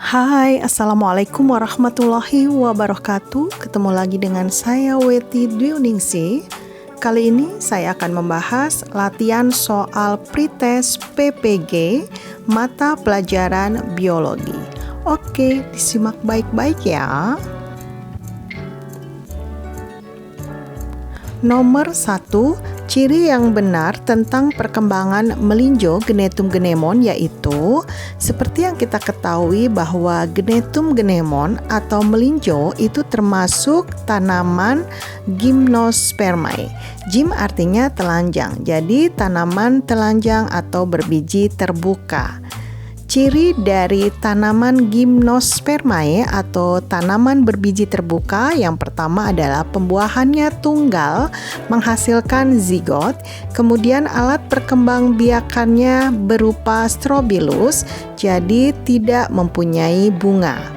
Hai, Assalamualaikum warahmatullahi wabarakatuh. Ketemu lagi dengan saya Weti Dwiningsih. Kali ini saya akan membahas latihan soal pretest PPG mata pelajaran biologi. Oke, disimak baik-baik ya. Nomor 1, ciri yang benar tentang perkembangan melinjo Genetum genemon yaitu seperti yang kita ketahui bahwa Genetum genemon atau melinjo itu termasuk tanaman Gymnospermae. Gym artinya telanjang, jadi tanaman telanjang atau berbiji terbuka. Ciri dari tanaman Gymnospermae atau tanaman berbiji terbuka yang pertama adalah pembuahannya tunggal menghasilkan zigot, kemudian alat perkembangbiakannya berupa strobilus, jadi tidak mempunyai bunga.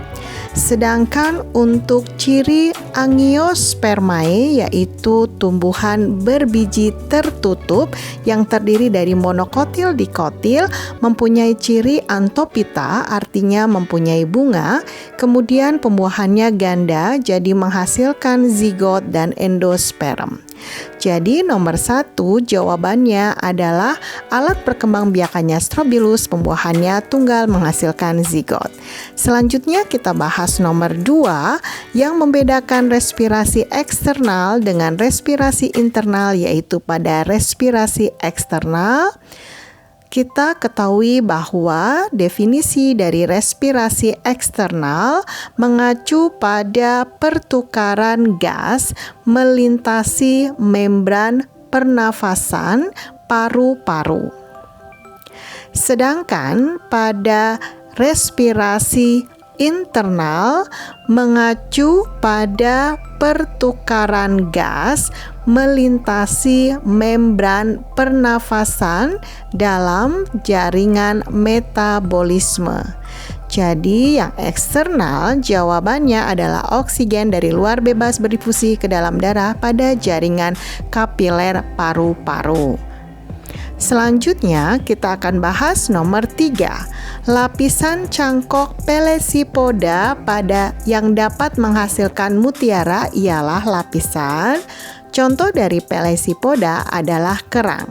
Sedangkan untuk ciri Angiospermae yaitu tumbuhan berbiji tertutup yang terdiri dari monokotil dikotil, mempunyai ciri antopita artinya mempunyai bunga, kemudian pembuahannya ganda jadi menghasilkan zigot dan endosperm. Jadi nomor 1 jawabannya adalah alat perkembangbiakannya strobilus, pembuahannya tunggal menghasilkan zigot. Selanjutnya kita bahas nomor 2 yang membedakan respirasi eksternal dengan respirasi internal, yaitu pada respirasi eksternal kita ketahui bahwa definisi dari respirasi eksternal mengacu pada pertukaran gas melintasi membran pernafasan paru-paru. Sedangkan pada respirasi internal mengacu pada pertukaran gas melintasi membran pernafasan dalam jaringan metabolisme. Jadi yang eksternal jawabannya adalah oksigen dari luar bebas berdifusi ke dalam darah pada jaringan kapiler paru-paru. Selanjutnya kita akan bahas nomor 3, lapisan cangkok Pelesipoda pada yang dapat menghasilkan mutiara ialah lapisan. Contoh dari Pelesipoda adalah kerang.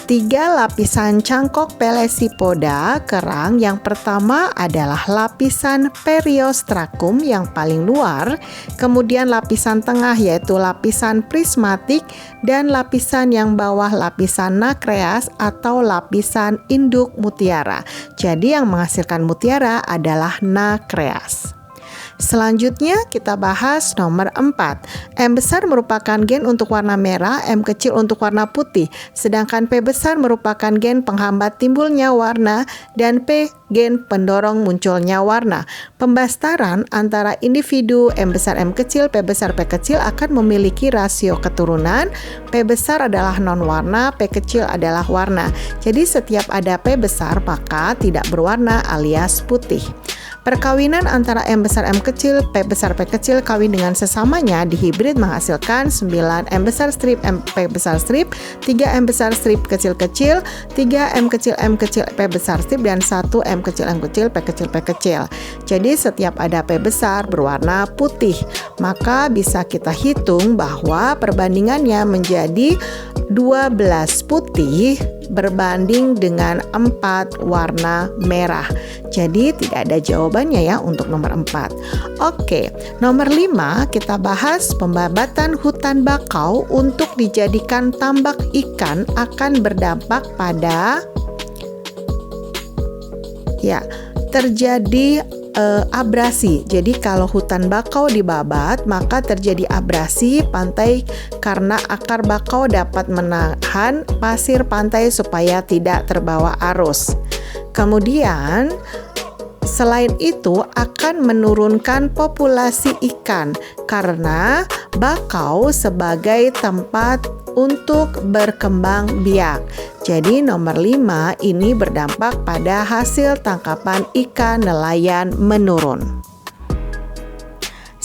3 lapisan cangkok Pelesipoda kerang yang pertama adalah lapisan periostrakum yang paling luar, kemudian lapisan tengah yaitu lapisan prismatik, dan lapisan yang bawah lapisan nakreas atau lapisan induk mutiara. Jadi yang menghasilkan mutiara adalah nakreas. Selanjutnya kita bahas nomor 4. M besar merupakan gen untuk warna merah, M kecil untuk warna putih. Sedangkan P besar merupakan gen penghambat timbulnya warna dan P gen pendorong munculnya warna. Pembastaran antara individu M besar M kecil, P besar P kecil akan memiliki rasio keturunan. P besar adalah non-warna, P kecil adalah warna. Jadi setiap ada P besar maka tidak berwarna alias putih. Perkawinan antara M besar M kecil, P besar P kecil kawin dengan sesamanya dihibrid menghasilkan 9 M besar strip M P besar strip, 3 M besar strip kecil-kecil, 3 M kecil P besar strip, dan 1 M kecil P kecil P kecil. Jadi setiap ada P besar berwarna putih. Maka bisa kita hitung bahwa perbandingannya menjadi 12 putih berbanding dengan 4 warna merah. Jadi tidak ada jawabannya ya untuk nomor 4. Oke, nomor 5 kita bahas pembabatan hutan bakau untuk dijadikan tambak ikan akan berdampak pada terjadi abrasi. Jadi kalau hutan bakau dibabat maka terjadi abrasi pantai karena akar bakau dapat menahan pasir pantai supaya tidak terbawa arus. Kemudian selain itu akan menurunkan populasi ikan karena bakau sebagai tempat untuk berkembang biak. Jadi nomor 5 ini berdampak pada hasil tangkapan ikan nelayan menurun.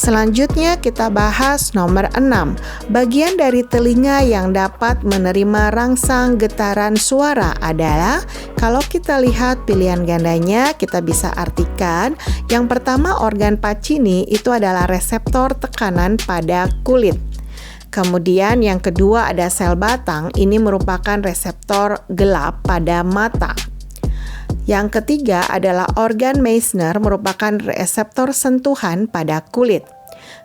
Selanjutnya kita bahas nomor 6. Bagian dari telinga yang dapat menerima rangsang getaran suara adalah, kalau kita lihat pilihan gandanya, kita bisa artikan yang pertama organ Pacini itu adalah reseptor tekanan pada kulit. Kemudian yang kedua ada sel batang, ini merupakan reseptor gelap pada mata. Yang ketiga adalah organ Meissner, merupakan reseptor sentuhan pada kulit.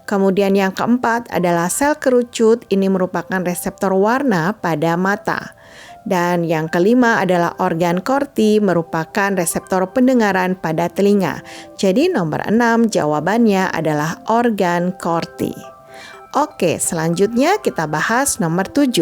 Kemudian yang keempat adalah sel kerucut, ini merupakan reseptor warna pada mata. Dan yang kelima adalah organ Corti, merupakan reseptor pendengaran pada telinga. Jadi nomor 6 jawabannya adalah organ Corti. Oke, selanjutnya kita bahas nomor 7.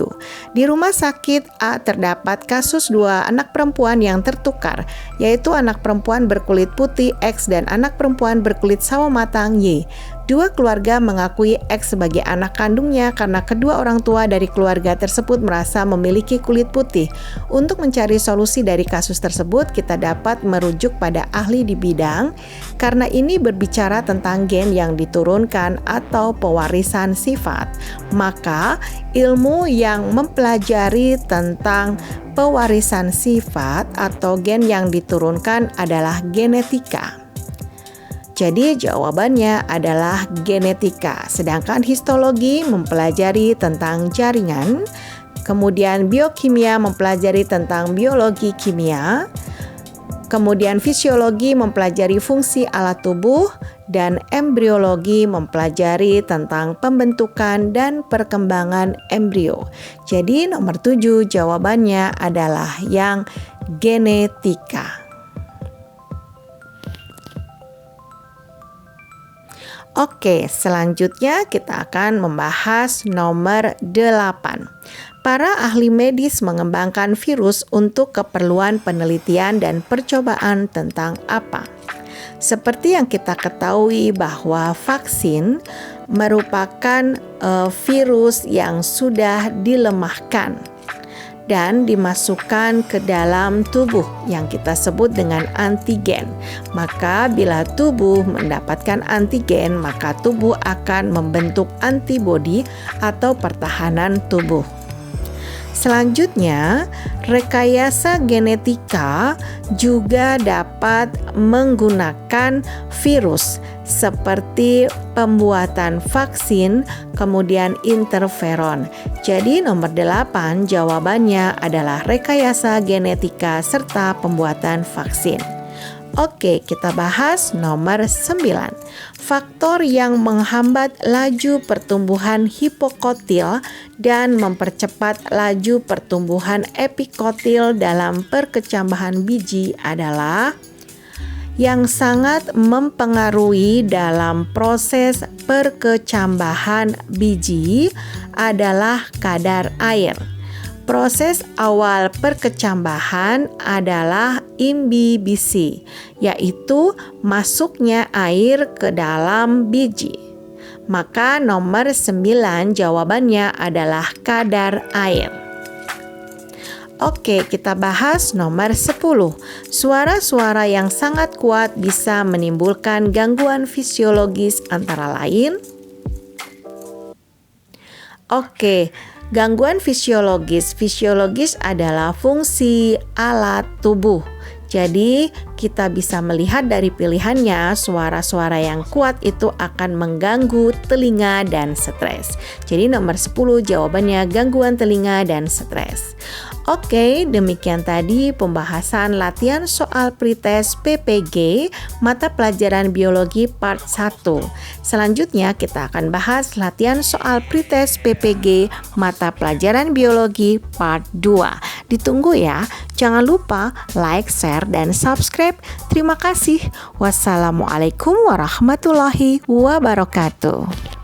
Di rumah sakit A terdapat kasus 2 anak perempuan yang tertukar, yaitu anak perempuan berkulit putih X dan anak perempuan berkulit sawo matang Y. Dua keluarga mengakui X sebagai anak kandungnya karena kedua orang tua dari keluarga tersebut merasa memiliki kulit putih. Untuk mencari solusi dari kasus tersebut, kita dapat merujuk pada ahli di bidang, karena ini berbicara tentang gen yang diturunkan atau pewarisan sifat. Maka, ilmu yang mempelajari tentang pewarisan sifat atau gen yang diturunkan adalah genetika. Jadi jawabannya adalah genetika. Sedangkan histologi mempelajari tentang jaringan, kemudian biokimia mempelajari tentang biologi kimia, kemudian fisiologi mempelajari fungsi alat tubuh, dan embriologi mempelajari tentang pembentukan dan perkembangan embrio. Jadi nomor 7 jawabannya adalah yang genetika. Oke, selanjutnya kita akan membahas nomor 8. Para ahli medis mengembangkan virus untuk keperluan penelitian dan percobaan tentang apa? Seperti yang kita ketahui bahwa vaksin merupakan virus yang sudah dilemahkan dan dimasukkan ke dalam tubuh yang kita sebut dengan antigen. Maka bila tubuh mendapatkan antigen, maka tubuh akan membentuk antibodi atau pertahanan tubuh. Selanjutnya, rekayasa genetika juga dapat menggunakan virus seperti pembuatan vaksin, kemudian interferon. Jadi nomor 8 jawabannya adalah rekayasa genetika serta pembuatan vaksin. Oke, kita bahas nomor 9. Faktor yang menghambat laju pertumbuhan hipokotil dan mempercepat laju pertumbuhan epikotil dalam perkecambahan biji adalah yang sangat mempengaruhi dalam proses perkecambahan biji adalah kadar air. Proses awal perkecambahan adalah imbibisi, yaitu masuknya air ke dalam biji. Maka nomor 9 jawabannya adalah kadar air. Oke, kita bahas nomor 10. Suara-suara yang sangat kuat bisa menimbulkan gangguan fisiologis antara lain. Oke, gangguan fisiologis adalah fungsi alat tubuh. Jadi kita bisa melihat dari pilihannya, suara-suara yang kuat itu akan mengganggu telinga dan stres. Jadi nomor 10 jawabannya gangguan telinga dan stres. Oke, demikian tadi pembahasan latihan soal pretest PPG mata pelajaran biologi part 1. Selanjutnya kita akan bahas latihan soal pretest PPG mata pelajaran biologi part 2. Ditunggu ya. Jangan lupa like, share, dan subscribe. Terima kasih. Wassalamualaikum warahmatullahi wabarakatuh.